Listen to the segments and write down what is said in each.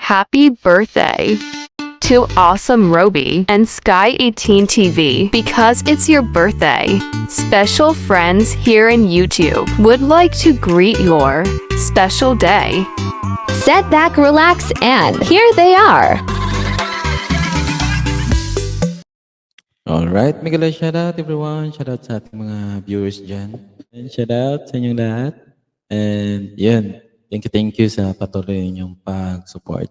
Happy birthday to Awesome Roby and Sky 18 TV. Because it's your birthday, special friends here in YouTube would like to greet your special day. Set back, relax, and here they are. Alright, Miguel, shout out everyone. Shout out sa ating mga viewers dyan. And shout out sa inyong lahat. And yan, thank you sa patuloy ninyong pag-support.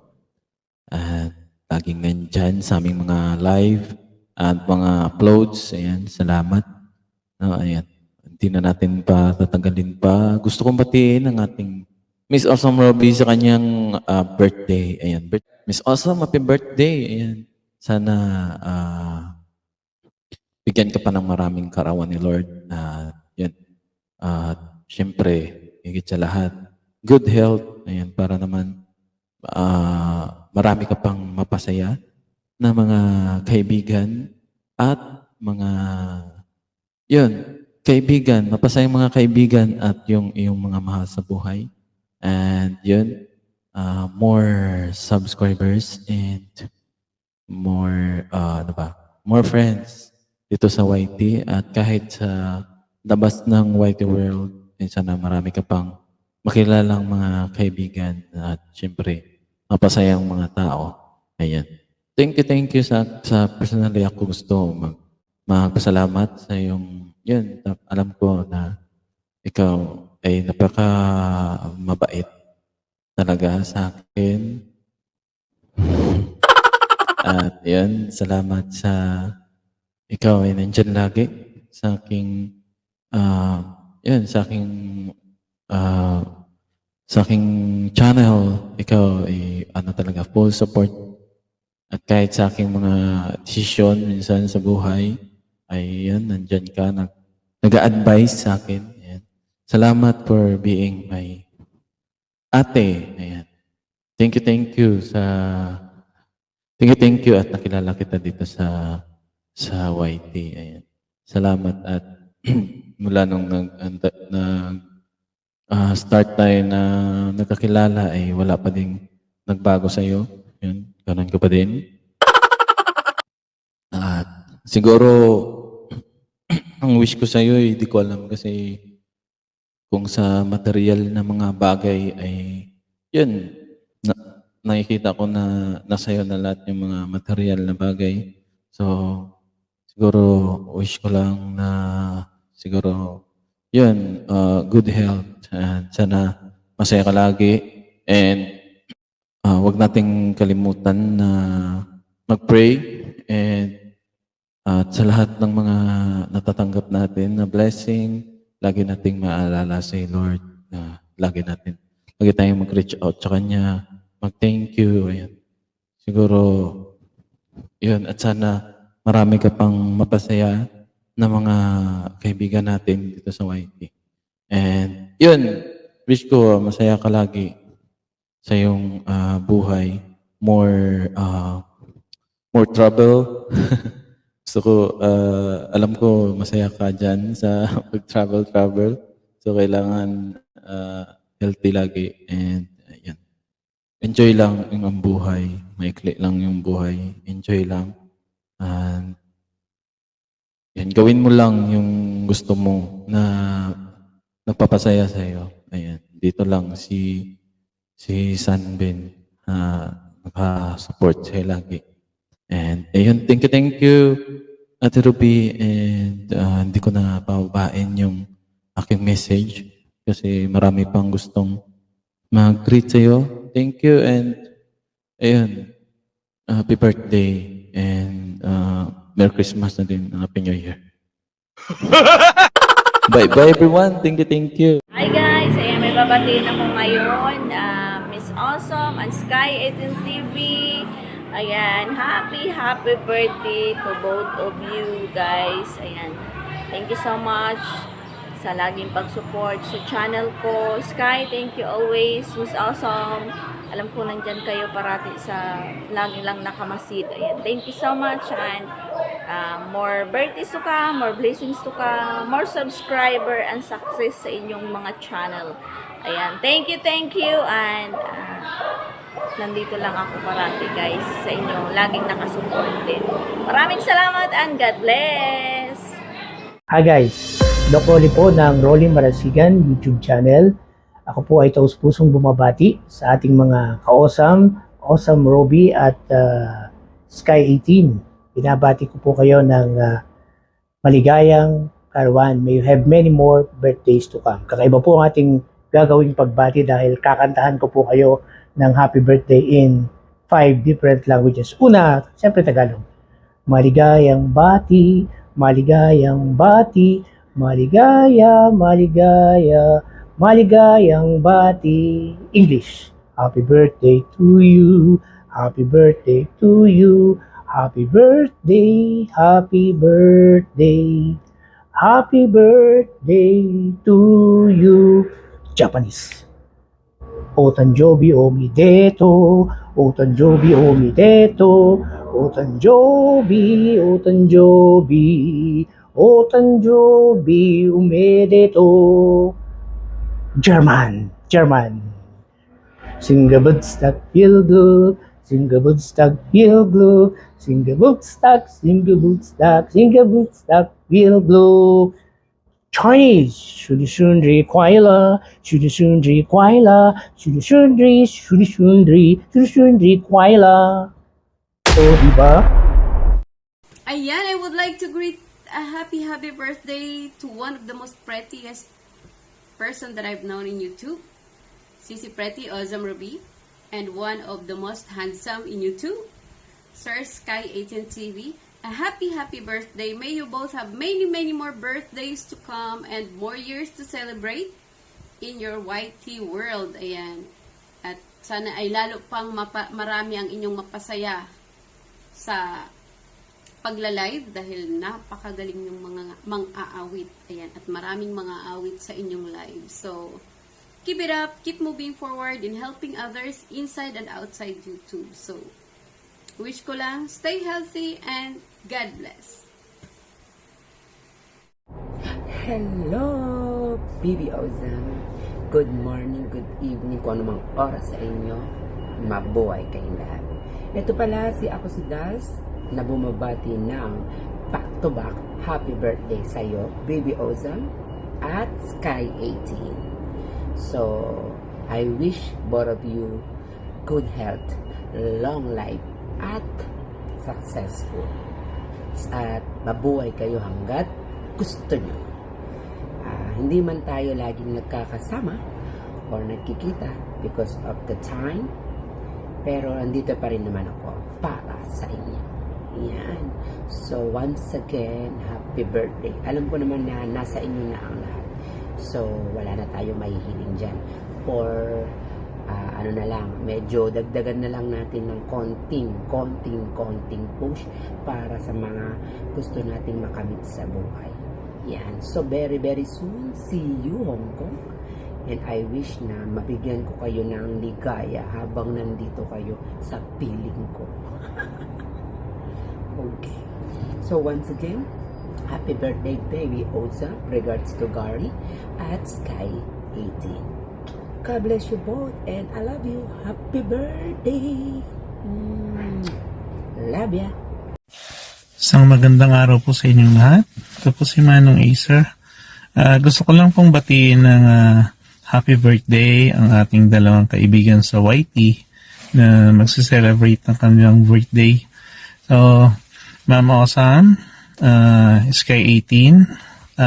At laging nandyan sa aming mga live at mga uploads. Ayan, salamat. No, ayan, hindi na natin pa tatanggalin pa. Gusto kong batiin ang ating Miss Awesome Roby sa kanyang birthday. Ayan, Miss Awesome, happy birthday. Ayan, sana bigyan ka pa ng maraming karawan ni Lord. Yan. Siyempre, higit sa lahat, good health. Ayan, para naman marami ka pang mapasaya na mga kaibigan at mga kaibigan, mapasayang mga kaibigan at yung iyong mga mahal sa buhay. And yun, more subscribers and more more friends dito sa YT at kahit sa labas ng YT world, sana marami ka pang makilalang mga kaibigan at syempre mapasayang mga tao. Ayan. Thank you sa personally ako gusto magpasalamat sa iyong yun. Alam ko na ikaw ay napaka mabait talaga sa akin. At yun, salamat sa ikaw ay nandyan lagi sa aking sa aking channel. Ikaw ay talaga full support. At kahit sa aking mga desisyon minsan sa buhay ay yan, nandyan ka, nag-a-advise sa akin. Ayan. Salamat for being my ate. Ayan. Thank you at nakilala kita dito sa YT. Ayan. Salamat at mula nung start tayo na nagkakilala ay wala pa ding nagbago sa iyo. Yun, ganun ka pa din. At siguro ang wish ko sa iyo ay di ko alam kasi kung sa material na mga bagay ay yun, nakikita ko na nasa iyo na lahat yung mga material na bagay. So, siguro wish ko lang na siguro yun, good health and sana masaya ka lagi and wag nating kalimutan na mag-pray and sa lahat ng mga natatanggap natin na blessing, lagi nating maalala si Lord. Lagi tayong mag-reach out sa Kanya, mag-thank you. Ayan. Siguro, yun. At sana marami ka pang mapasaya na mga kaibigan natin dito sa YT. And yun, wish ko masaya ka lagi sa iyong buhay. More trouble. Gusto ko, alam ko masaya ka dyan sa pag-travel. So, kailangan healthy lagi. And, yan. Enjoy lang yung buhay. Maikli lang yung buhay. Enjoy lang. And, yan. Gawin mo lang yung gusto mo na nagpapasaya sa iyo. Ayan. Dito lang si Sanbin naka-support sa'yo lagi. And ayun, thank you, Ate Ruby. And hindi ko na pababain yung aking message kasi marami pang gustong mag-greet sa'yo. Thank you and ayun, happy birthday and Merry Christmas na din, Happy New Year. Bye everyone. Thank you. Hi guys, ayan, may babatiin ako ngayon. Miss Awesome and Sky 18 TV. Ayan, happy birthday to both of you guys. Ayan, thank you so much sa laging pag-support sa channel ko. Sky, thank you always. Miss Awesome, alam ko nandyan kayo parati sa lagi lang nakamasid. Ayan, thank you so much and more birthdays to come, more blessings to come, more subscriber and success sa inyong mga channel. Ayan, thank you and nandito lang ako parati guys sa inyo. Laging nakasupport din. Maraming salamat and God bless! Hi guys, Doc Rolly po ng Rolly Marasigan YouTube channel. Ako po ay taus-pusong bumabati sa ating mga awesome Roby at Sky 18. Binabati ko po kayo ng maligayang karawan. May you have many more birthdays to come. Kakaiba po ang ating gagawing pagbati dahil kakantahan ko po kayo ng happy birthday in 5 different languages. Una, siyempre Tagalog. Maligayang bati, maligayang bati, maligaya, maligaya, maligayang bati. English. Happy birthday to you, happy birthday to you, happy birthday, happy birthday, happy birthday to you. Japanese. O Tanjobi o Mideto, o Tanjobi o Mideto, o Tanjobi, o Tanjobi, o Tanjobi umedeto. German. Singabudstag Hilglug, Singabudstag Hilglug, Singabudstag Hilglug. Chinese, Shudishundri Kwaila, Shudishundri Kwaila, Shudishundri Kwaila. So, diba? Ayan, I would like to greet a happy birthday to one of the most prettiest person that I've known in YouTube, Sisi Pretty Awesome Ruby, and one of the most handsome in YouTube, Sir Sky 18 TV. A happy birthday. May you both have many more birthdays to come and more years to celebrate in your YT world. Ayan. At sana ay lalo pang marami ang inyong mapasaya sa pagla-live dahil napakagaling yung mga mang-aawit. Ayan. At maraming mga awit sa inyong live. So, keep it up. Keep moving forward in helping others inside and outside YouTube. So, wish ko lang, stay healthy and God bless. Hello, Bibi Ozan. Good morning, good evening, kung anumang oras sa inyo. Mabuhay kayong lahat. Ito pala ako si Das na bumabati ng back-to-back happy birthday sa'yo, Bibi Ozan at Sky 18. So, I wish both of you good health, long life, at successful. At mabuhay kayo hanggat gusto nyo. Hindi man tayo laging nagkakasama or nagkikita because of the time, pero andito pa rin naman ako para sa inyo. Yan. So once again, happy birthday. Alam ko naman na nasa inyo na ang lahat. So wala na tayo mahihiling dyan. For ano na lang, medyo dagdagan na lang natin ng konting push para sa mga gusto nating makamit sa buhay. Yan. So, very soon, see you, Hong Kong. And I wish na mabigyan ko kayo ng ligaya habang nandito kayo sa piling ko. Okay. So, once again, happy birthday, baby Oza. Regards to Gary at Sky 18. God bless you both and I love you. Happy birthday. Love ya. Isang magandang araw po sa inyong lahat. Ito po si Manong Acer. Gusto ko lang pong batiin ng happy birthday ang ating dalawang kaibigan sa YT na magse-celebrate ng kanilang birthday. So, Mama Osam, Sky 18,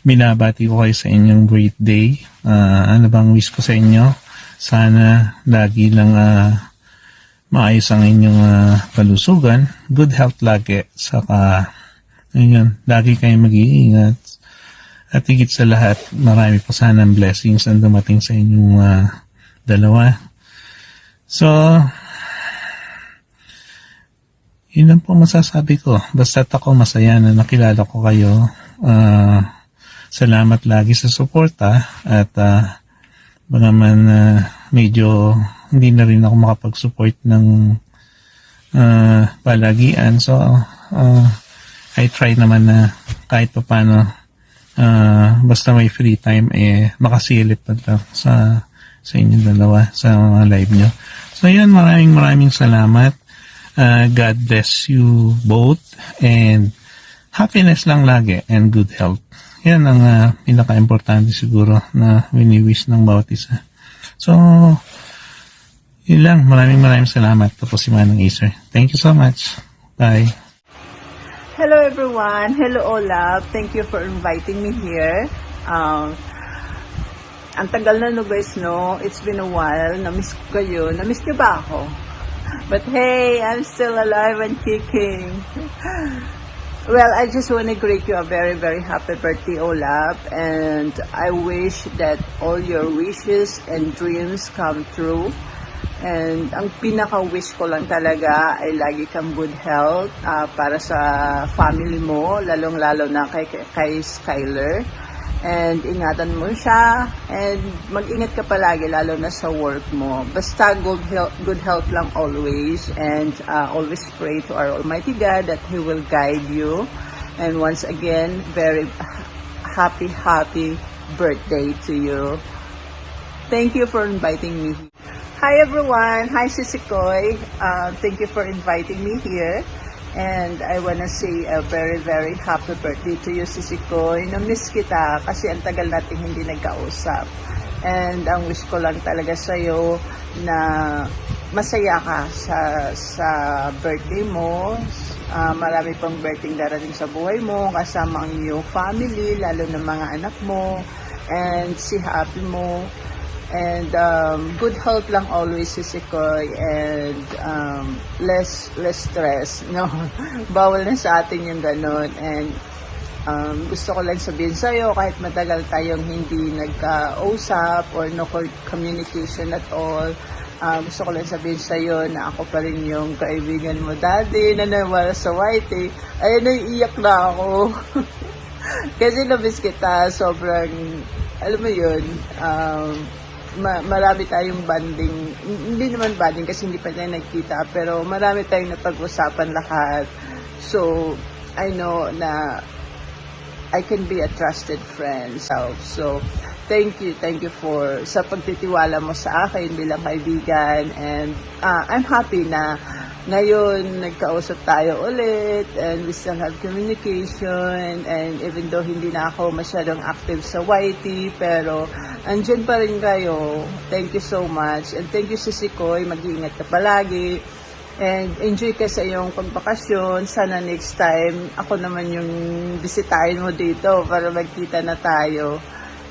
binabati ko kayo sa inyong birthday. Ano bang wish ko sa inyo? Sana lagi lang maayos ang inyong kalusugan. Good health lagi. Saka, ayun, lagi kayong mag-iingat. At higit sa lahat, marami pa sanang blessings ang dumating sa inyong dalawa. So, yun lang po masasabi ko. Basta't ako masaya na nakilala ko kayo. Salamat lagi sa suporta at baka man medyo hindi na rin ako makapag-support ng palagian. So, I try naman na kahit pa paano basta may free time makasilip pa lang sa inyong dalawa sa mga live nyo. So yun, maraming salamat. God bless you both and happiness lang lagi and good health. Yan ang pinaka-importante siguro na wini-wish ng bawat isa. So, yun lang. Maraming salamat. Tapos si Manong Acer. Thank you so much. Bye. Hello everyone. Hello Olaf. Thank you for inviting me here. Ang tagal na no guys, no? It's been a while. Na-miss ko kayo. Na-miss niyo ba ako? But hey, I'm still alive and kicking. Well, I just want to greet you a very, very happy birthday, Olaf. And I wish that all your wishes and dreams come true. And ang pinaka-wish ko lang talaga ay lagi kang good health para sa family mo, lalong-lalo na kay Skyler. And ingatan mo siya and mag-ingat ka palagi lalo na sa work mo. Basta good health lang always and always pray to our Almighty God that He will guide you. And once again, very happy birthday to you. Thank you for inviting me. Hi everyone! Hi Sisikoy! Thank you for inviting me here. And I wanna say a very, very happy birthday to you, Sisikoy. Na-miss kita kasi ang tagal natin hindi nagkausap. And ang wish ko lang talaga sa'yo na masaya ka sa birthday mo. Marami pang birthday darating sa buhay mo, kasama ang iyong family, lalo na mga anak mo. And si happy mo. And good health lang always, Sisikoy, and less stress, no? Bawal na sa atin yung ganun. And gusto ko lang sabihin sa'yo, kahit matagal tayong hindi nagkausap or no communication at all, gusto ko lang sabihin sa'yo na ako pa rin yung kaibigan mo dati na nawala sa YT. Ayun, naiiyak na ako. Kasi namiss kita, sobrang, alam mo yun, marami tayong banding, hindi naman banding kasi hindi pa tayo nagkita, pero marami tayong napag-usapan lahat. So, I know na I can be a trusted friend. So, thank you for sa pagtitiwala mo sa akin bilang kaibigan, and I'm happy na ngayon nagkausap tayo ulit and we still have communication, and even though hindi na ako masyadong active sa YT, pero andyan pa rin kayo. Thank you so much, and thank you Sisikoy, mag-iingat ka palagi and enjoy ka sa iyong pagbakasyon. Sana next time ako naman yung bisitahin mo dito para magkita na tayo.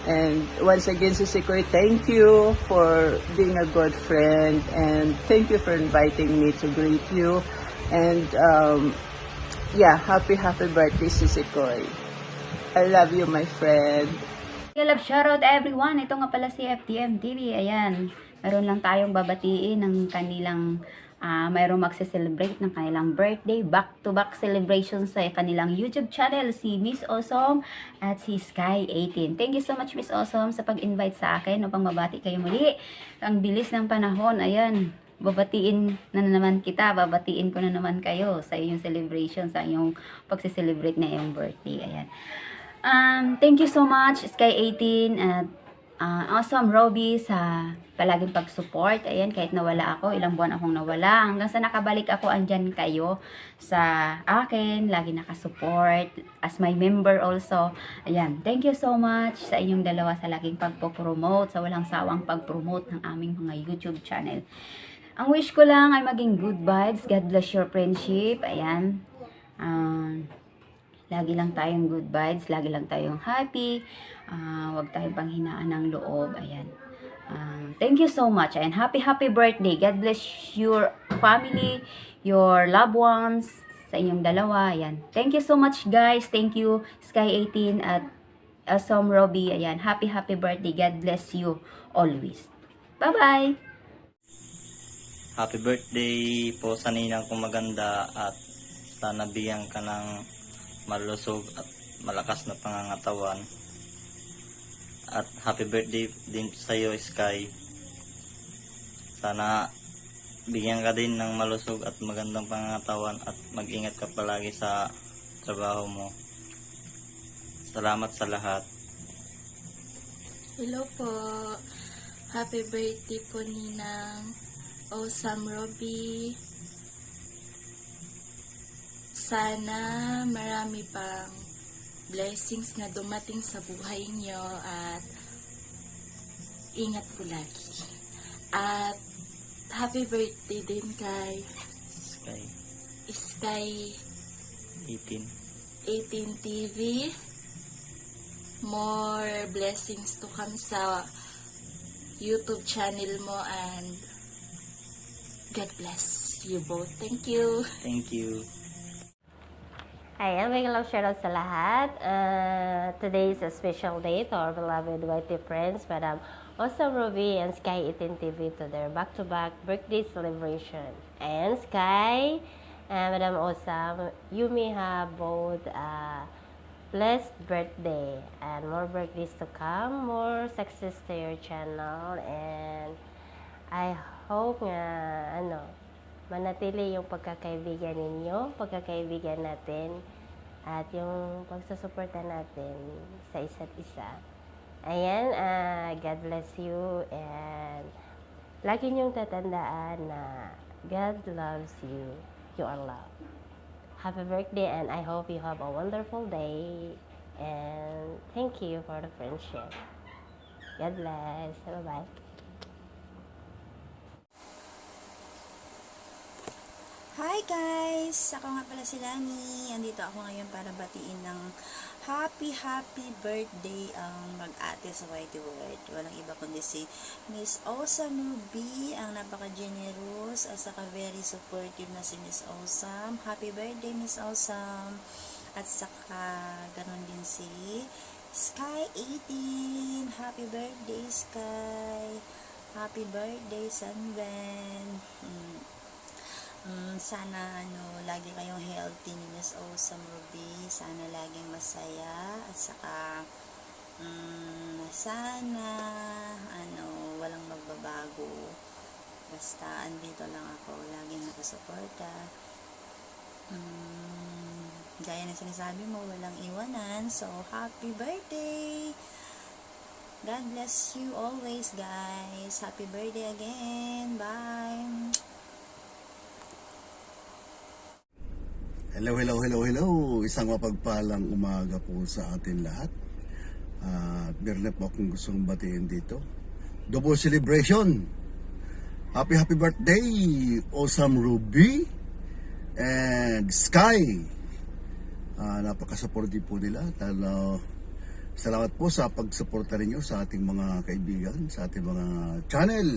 And once again, Sisikoy, thank you for being a good friend, and thank you for inviting me to greet you. And yeah, happy birthday, Sisikoy. I love you, my friend. Love shoutout everyone. Ito nga pala si FTM TV. Ayan, meron lang tayong babatiin ng kanilang mayroong magse-celebrate ng kanilang birthday, back-to-back celebrations sa kanilang YouTube channel, si Miss Awesome at si Sky18. Thank you so much, Miss Awesome, sa pag-invite sa akin upang mabati kayo muli. Ang bilis ng panahon, ayan, babatiin na naman kita, babatiin ko na naman kayo sa inyong celebration, sa inyong pagse-celebrate na iyong birthday. Ayan. Thank you so much, Sky18 at Awesome Robbie sa palaging pag-support. Ayan, kahit nawala ako, ilang buwan akong nawala. Hanggang sa nakabalik ako, andyan kayo sa akin. Lagi nakasupport as my member also. Ayan, thank you so much sa inyong dalawa sa laging pagpo-promote, sa walang sawang pag-promote ng aming mga YouTube channel. Ang wish ko lang ay maging good vibes. God bless your friendship. Ayan. Lagi lang tayong good vibes. Lagi lang tayong happy. Huwag tayong panghinaan ng loob. Ayan. Thank you so much and happy birthday. God bless your family, your loved ones, sa inyong dalawa. Ayan. Thank you so much guys. Thank you Sky18 at Awesome Robbie. Ayan. Happy birthday. God bless you always. Bye-bye. Happy birthday po sa ninang kong maganda, at sana bigyan ka ng malusog at malakas na pangangatawan. At happy birthday din sa iyo, Sky. Sana bigyan ka din ng malusog at magandang pangangatawan at mag-ingat ka palagi sa trabaho mo. Salamat sa lahat. Hello po. Happy birthday po, Ninang. Awesome Robbie. Sana marami pang blessings na dumating sa buhay nyo at ingat po lagi. At happy birthday din kay Sky 18 TV. More blessings to come sa YouTube channel mo and God bless you both. Thank you. Thank you. Ayan, may love shoutout sa lahat. Today is a special day to our beloved YT friends, Madam Awesome Ruby and Sky 18 TV to their back-to-back birthday celebration. And Sky and Madam Awesome, you may have both a blessed birthday and more birthdays to come, more success to your channel, and I hope nga, manatili yung pagkakaibigan ninyo, pagkakaibigan natin, at yung pagsusuporta natin sa isa't isa. Ayan, God bless you, and lagi niyong tatandaan na God loves you. You are loved. Happy birthday, and I hope you have a wonderful day, and thank you for the friendship. God bless. Bye-bye. Hi guys! Ako nga pala si Lani. Andito ako ngayon para batiin ng happy birthday ang mag-ate sa Whitey World. Walang iba kundi si Miss Awesome Ruby, ang napaka-generous at saka very supportive na si Miss Awesome. Happy birthday Miss Awesome! At saka ganon din si Sky 18. Happy birthday Sky! Happy birthday Sunben! Sana lagi kayong healthy ni Miss Awesome Ruby. Sana laging masaya at saka sana walang magbabago. Basta andito lang ako, laging nakasuporta. Gaya na sinasabi mo, walang iwanan. So, happy birthday! God bless you always, guys. Happy birthday again. Bye! Hello. Isang mapagpalang umaga po sa atin lahat. Meron na po akong gustong batiin dito. Double celebration. Happy birthday, Awesome Ruby and Sky. Napaka-supportive po nila. Salamat po sa pagsuporta ninyo sa ating mga kaibigan, sa ating mga channel.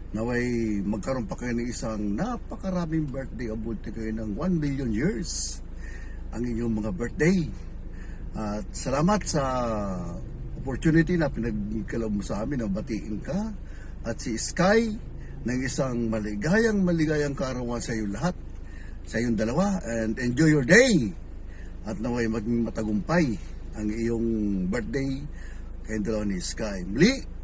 Naway magkaroon pa kayo ng isang napakaraming birthday, abuti kayo ng 1 million years ang inyong mga birthday. At salamat sa opportunity na pinagkaloob mo sa amin na batiin ka at si Sky ng isang maligayang kaarawan sa iyo lahat, sa iyong dalawa, and enjoy your day at naway maging matagumpay ang iyong birthday kayong dalawa ni Sky. Muli,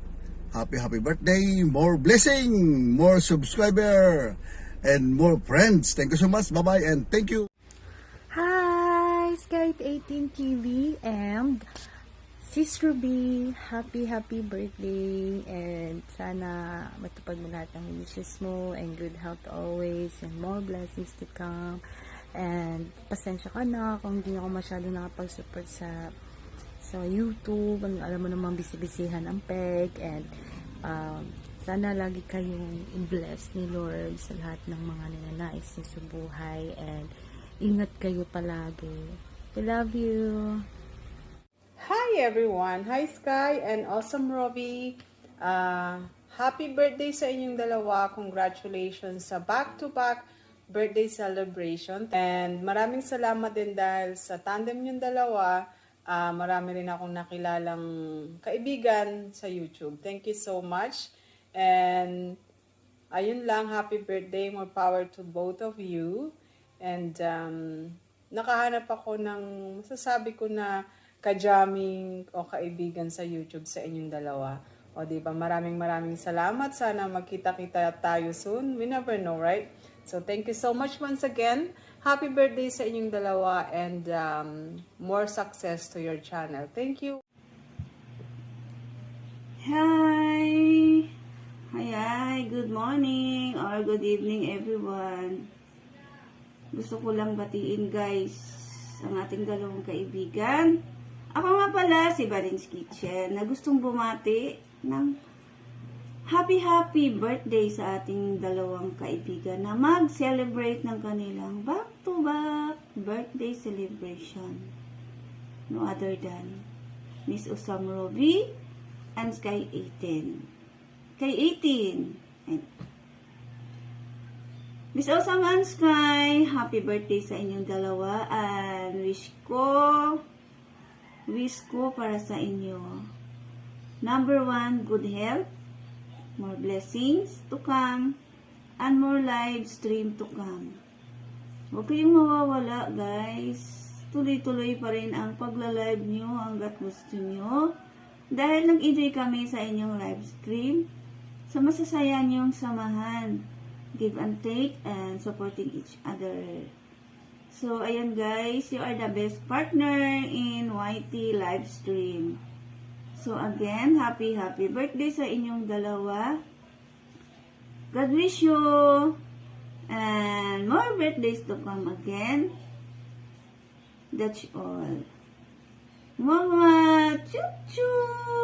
happy birthday, more blessing, more subscriber, and more friends. Thank you so much. Bye-bye and thank you. Hi, Sky 18 TV and Sis Ruby. Happy birthday, and sana matupad mo lahat ng wishes mo and good health always and more blessings to come. And pasensya ka na kung hindi ako masyado nakapag-support sa YouTube. Alam mo namang bisibisihan ang peg, and sana lagi kayong blessed ni Lord sa lahat ng mga ninanais niyo sa buhay, and ingat kayo palagi. I love you. Hi everyone! Hi Sky and Awesome Robbie! Happy birthday sa inyong dalawa. Congratulations sa back-to-back birthday celebration. And maraming salamat din dahil sa tandem yung dalawa. Marami rin akong nakilalang kaibigan sa YouTube. Thank you so much. And ayun lang, happy birthday. More power to both of you. And nakahanap ako ng masasabi ko na kajaming o kaibigan sa YouTube sa inyong dalawa. O diba, maraming salamat. Sana magkita-kita tayo soon. We never know, right? So thank you so much once again. Happy birthday sa inyong dalawa, and more success to your channel. Thank you. Hi! Hi, good morning or good evening everyone. Gusto ko lang batiin guys ang ating dalawang kaibigan. Ako nga pala si Barin's Kitchen na gustong bumati ng happy birthday sa ating dalawang kaibigan na mag-celebrate ng kanilang back-to-back birthday celebration. No other than Miss Osam Roby and Sky 18. Kay 18. And Miss Osam and Sky, happy birthday sa inyong dalawa and wish ko para sa inyo. Number 1, good health, more blessings to come, and more live stream to come. Huwag kayong mawawala guys. Tuloy-tuloy pa rin ang pagla-live nyo hanggat gusto nyo. Dahil nag-enjoy kami sa inyong live stream, sa masasaya niyong samahan, give and take, and supporting each other. So, ayan guys, you are the best partner in YT live stream. So, again, happy birthday sa inyong dalawa. God bless you. And more birthdays to come again. That's all. Mama, choo-choo!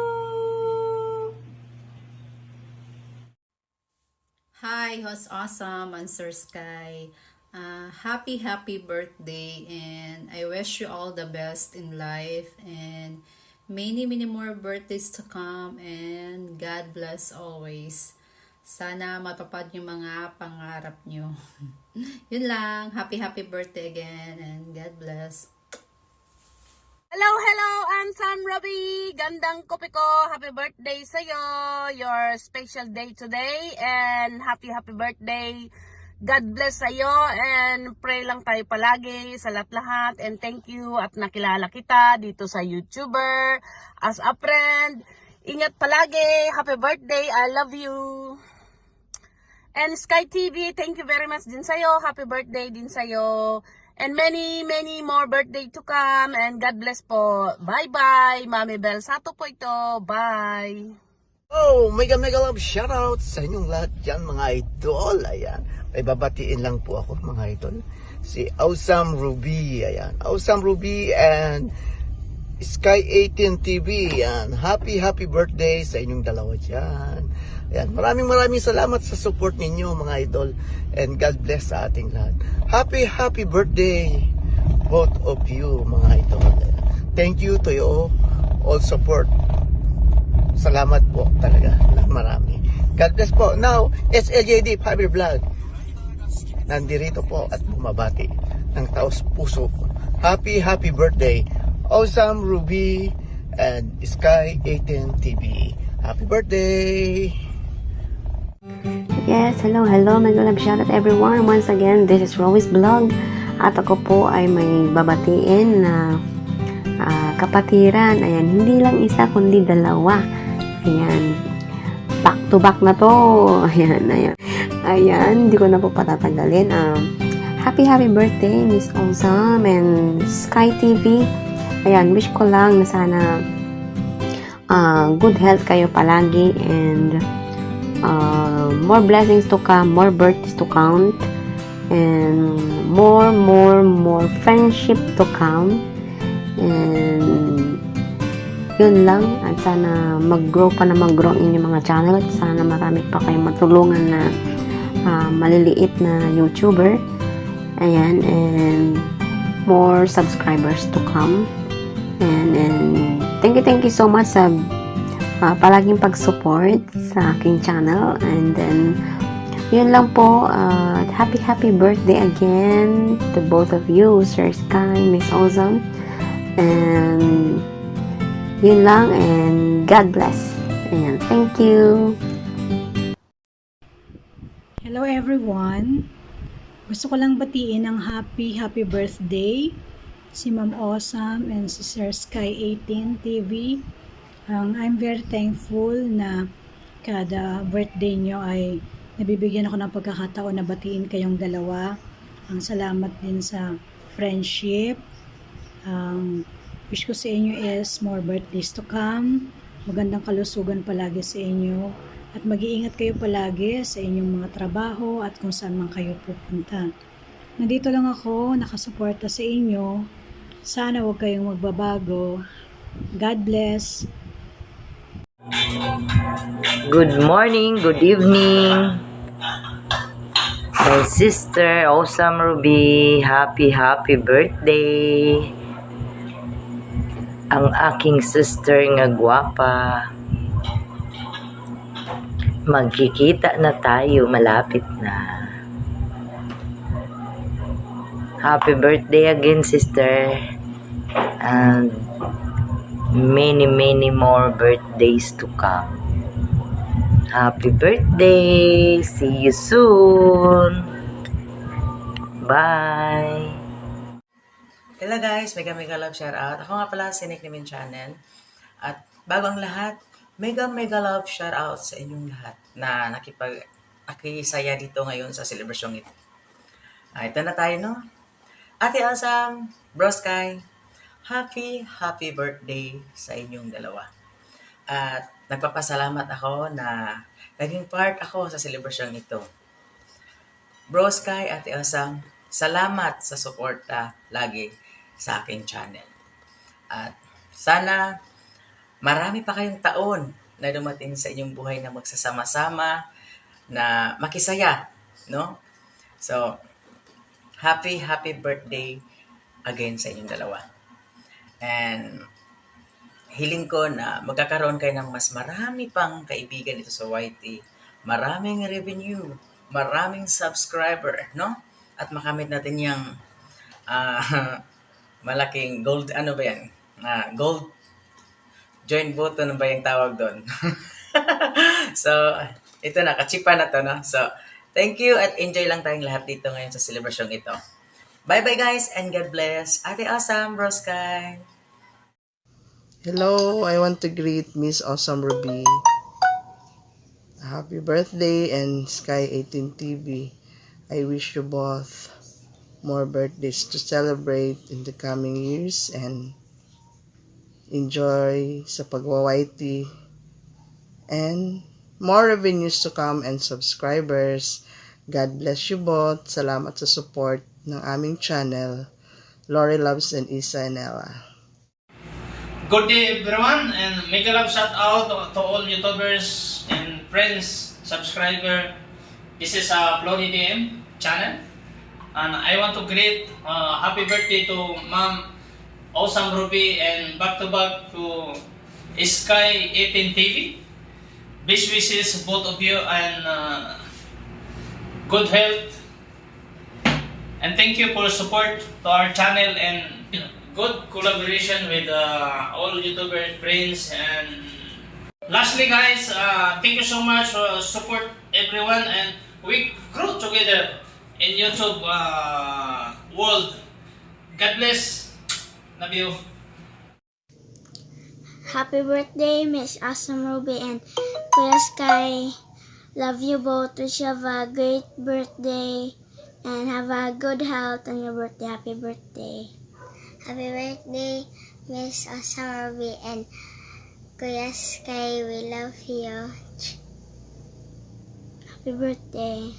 Hi, Host Awesome and Sir Sky. Happy birthday, and I wish you all the best in life and many more birthdays to come, and God bless always. Sana matupad yung mga pangarap nyo. Yun lang. Happy birthday again, and God bless. Hello, I'm Sam Robbie. Gandang kopi ko. Happy birthday sa'yo. Your special day today. And happy birthday. God bless sa'yo. And pray lang tayo palagi sa lahat. And thank you at nakilala kita dito sa YouTuber. As a friend. Ingat palagi. Happy birthday. I love you. And Sky TV, thank you very much din sa'yo. Happy birthday din sa'yo. And many more birthday to come. And God bless po. Bye-bye. Mami Bel Sato po ito. Bye. Oh, mega love shoutout sa inyong lahat dyan mga idol. Ayan. May babatiin lang po ako mga idol. Si Awesome Ruby. Ayan. Awesome Ruby and Sky 18 TV. Ayan. Happy birthday sa inyong dalawa dyan. Ayan, maraming salamat sa support ninyo mga idol, and God bless sa ating lahat. Happy birthday both of you mga idol. Ayan. Thank you to you all support. Salamat po talaga ng marami. God bless po. Now, SLJD Family Vlog nandirito po at bumabati ng taos puso. Happy birthday Awesome Ruby and Sky 18 TV. Happy birthday! Yes, hello, mega love shout out everyone. Once again, this is Rowie's Vlog. At ako po ay may babatiin na kapatiran. Ayan, hindi lang isa kundi dalawa. Ayan, back to back na to. Ayan, hindi ko na po patatagalin. Happy birthday, Miss Awesome and Sky TV. Ayan, wish ko lang na sana good health kayo palagi, and more blessings to come, more birthdays to count, and more friendship to come, and yun lang. At sana mag-grow ang inyong mga channel, at sana marami pa kayong matulungan na maliliit na YouTuber. Ayan, and more subscribers to come, and thank you so much sa palaging pag-support sa aking channel. And then yun lang po. Happy birthday again to both of you, Sir Sky, Miss Awesome, and yun lang, and God bless, and thank you. Hello everyone. Gusto ko lang batiin ng happy birthday si Ma'am Awesome and si Sir Sky 18 TV. I'm very thankful na kada birthday nyo ay nabibigyan ako ng pagkakataon na batiin kayong dalawa. Ang salamat din sa friendship. Wish ko sa inyo is more birthdays to come. Magandang kalusugan palagi sa inyo. At mag-iingat kayo palagi sa inyong mga trabaho at kung saan man kayo pupunta. Nandito lang ako, nakasuporta sa inyo. Sana huwag kayong magbabago. God bless. Good morning, good evening. My sister, Awesome Ruby, happy birthday. Ang aking sister nga gwapa. Magkikita na tayo, malapit na. Happy birthday again, sister. And many more birthdays to come. Happy birthday! See you soon! Bye! Hello guys, mega love shoutout. Ako nga pala si Nick Nimin Channel. At bago ang lahat, mega love shoutout sa inyong lahat na nakisaya dito ngayon sa selebrasyong ito. Ito na tayo, no? Ate Awesome, Bro Sky, happy birthday sa inyong dalawa. At nagpapasalamat ako na naging part ako sa selebrasyong ito. Bro Sky, Ate Awesome, salamat sa suporta lagi sa aking channel. At sana marami pa kayong taon na dumating sa inyong buhay na magsasama-sama, na makisaya, no? So, happy birthday again sa inyong dalawa. And hiling ko na magkakaroon kayo ng mas marami pang kaibigan dito sa YT. Maraming revenue, maraming subscriber, no? At makamit natin yung malaking gold, ano ba yan? Gold join button ba yung tawag doon? So, ito na, kachipa na to, no? So, thank you at enjoy lang tayong lahat dito ngayon sa celebrasyong ito. Bye-bye guys and God bless. Ate Awesome, Bro Sky. Hello, I want to greet Miss Awesome Ruby. Happy birthday and Sky 18 TV. I wish you both more birthdays to celebrate in the coming years and enjoy sa pagwa-YT and more revenues to come and subscribers. God bless you both. Salamat sa support ng aming channel. Lori Loves and Isa and Ella. Good day everyone, and mega love shout out to all YouTubers and friends, subscriber. This is Flori DM channel, and I want to greet happy birthday to Ma'am Awesome Ruby and back to to Sky 18 TV. Best wishes both of you and good health, and thank you for support to our channel and good collaboration with all YouTuber friends. And lastly guys, thank you so much for support everyone, and we grow together in YouTube world. God bless. Love you. Happy birthday, Miss Awesome Ruby and Kuya Sky. Love you both. Wish you have a great birthday and have a good health on your birthday. Happy birthday. Happy birthday, Miss Awesome Ruby and Kuya Sky. We love you. Happy birthday.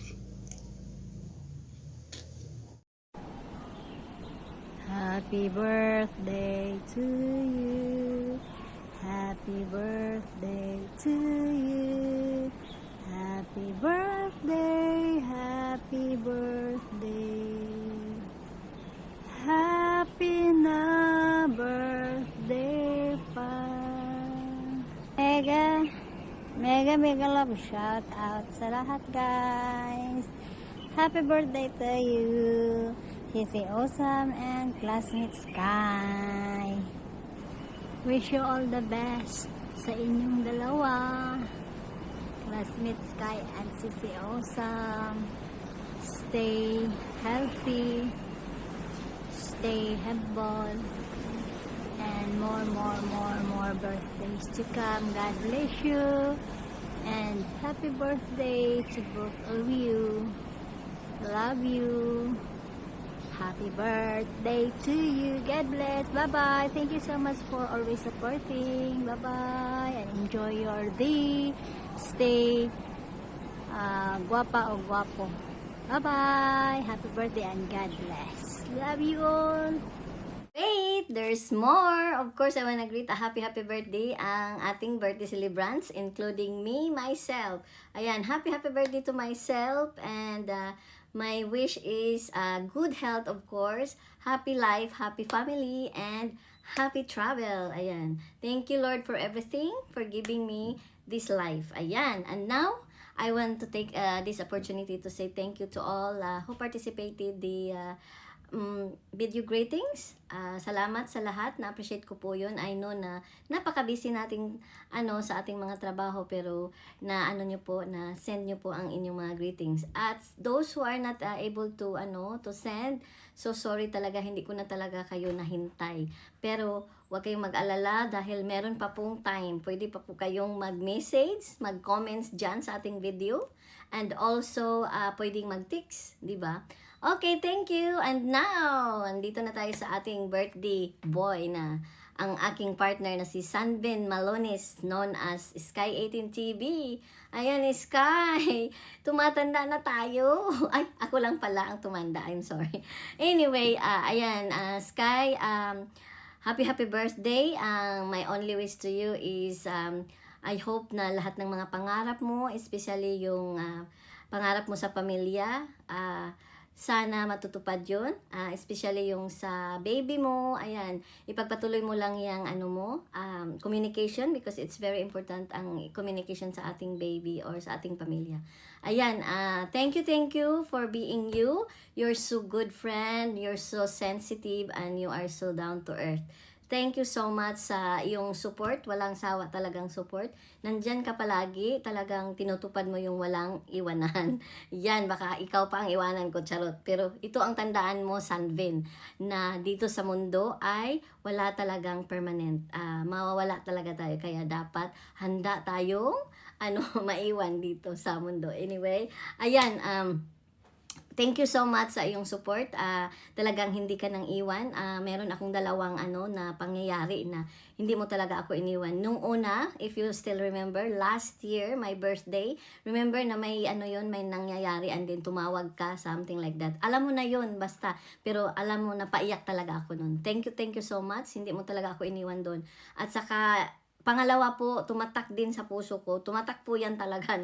Happy birthday to you. Happy birthday to you. Happy birthday, happy birthday. Happy na birthday pa. Mega love shout out sa lahat guys. Happy birthday to you, Sisi Awesome and classmate Sky. Wish you all the best sa inyong dalawa, classmate Sky and Sisi Awesome. Stay healthy, stay humble, and more birthdays to come. God bless you, and happy birthday to both of you. Love you. Happy birthday to you. God bless. Bye-bye. Thank you so much for always supporting. Bye-bye. And enjoy your day. stay guwapa o guwapo. Bye-bye! Happy birthday and God bless. Love you all! Wait, there's more. Of course, I wanna greet a happy birthday ang ating birthday celebrants, including me, myself. Ayan, happy birthday to myself, and my wish is good health, of course, happy life, happy family, and happy travel. Ayan. Thank you, Lord, for everything, for giving me this life. Ayan. And now, I want to take this opportunity to say thank you to all who participated the video greetings. Salamat sa lahat. Na-appreciate ko po yun. I know na napaka-busy nating sa ating mga trabaho, pero na nyo po, na send nyo po ang inyong mga greetings. At those who are not able to to send, so sorry talaga, hindi ko na talaga kayo nahintay. Pero huwag kayong mag-alala dahil meron pa pong time. Pwede pa po kayong mag-message, mag-comments dyan sa ating video. And also, pwedeng mag-text, di ba? Okay, thank you. And now, andito na tayo sa ating birthday boy na ang aking partner na si Sanvin Malonis, known as Sky18 TV. Ayan, Sky. Tumatanda na tayo. Ay, ako lang pala ang tumanda. I'm sorry. Anyway, ayan, Sky, happy birthday. My only wish to you is I hope na lahat ng mga pangarap mo, especially yung pangarap mo sa pamilya, sana matutupad yun, especially yung sa baby mo. Ayan, ipagpatuloy mo lang yung communication, because it's very important ang communication sa ating baby or sa ating pamilya. Ayan, thank you for being you. You're so good friend, you're so sensitive, and you are so down to earth. Thank you so much sa iyong support. Walang sawa talagang support. Nandyan ka palagi. Talagang tinutupad mo yung walang iwanan. Yan, baka ikaw pa ang iwanan ko, charot. Pero ito ang tandaan mo, Sanvin, na dito sa mundo ay wala talagang permanent. Mawawala talaga tayo. Kaya dapat handa tayong maiwan dito sa mundo. Anyway, ayan, thank you so much sa iyong support. Talagang hindi ka nang iwan. Meron akong dalawang na pangyayari na hindi mo talaga ako iniwan. Nung una, if you still remember, last year, my birthday, remember na may may nangyayari and then tumawag ka, something like that. Alam mo na yun, basta. Pero alam mo na paiyak talaga ako nun. Thank you so much. Hindi mo talaga ako iniwan doon. At saka, pangalawa po, tumatak din sa puso ko. Tumatak po yan talaga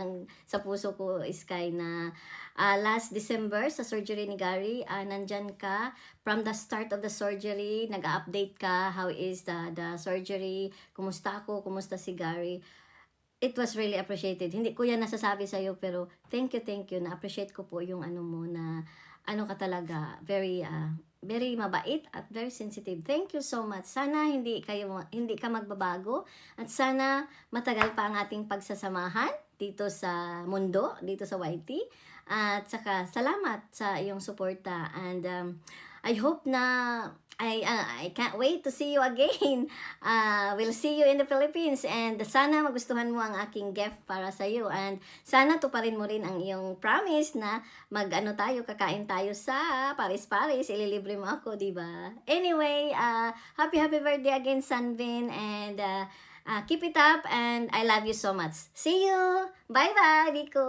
sa puso ko, Sky, na last December sa surgery ni Gary, nandyan ka. From the start of the surgery, nag-update ka. How is the surgery? Kumusta ako? Kumusta si Gary? It was really appreciated. Hindi ko yan nasasabi sa'yo, pero thank you. Na-appreciate ko po yung mo na ka talaga. Very mabait at very sensitive. Thank you so much. Sana hindi ka magbabago at sana matagal pa ang ating pagsasamahan dito sa mundo, dito sa YT. At saka salamat sa iyong suporta, and I hope na I can't wait to see you again. We'll see you in the Philippines, and sana magustuhan mo ang aking gift para sa iyo, and sana tuparin mo rin ang iyong promise na kakain tayo sa Paris. Ililibre mo ako, di ba? Anyway, happy birthday again, Sanvin, and keep it up, and I love you so much. See you. Bye-bye, Biko.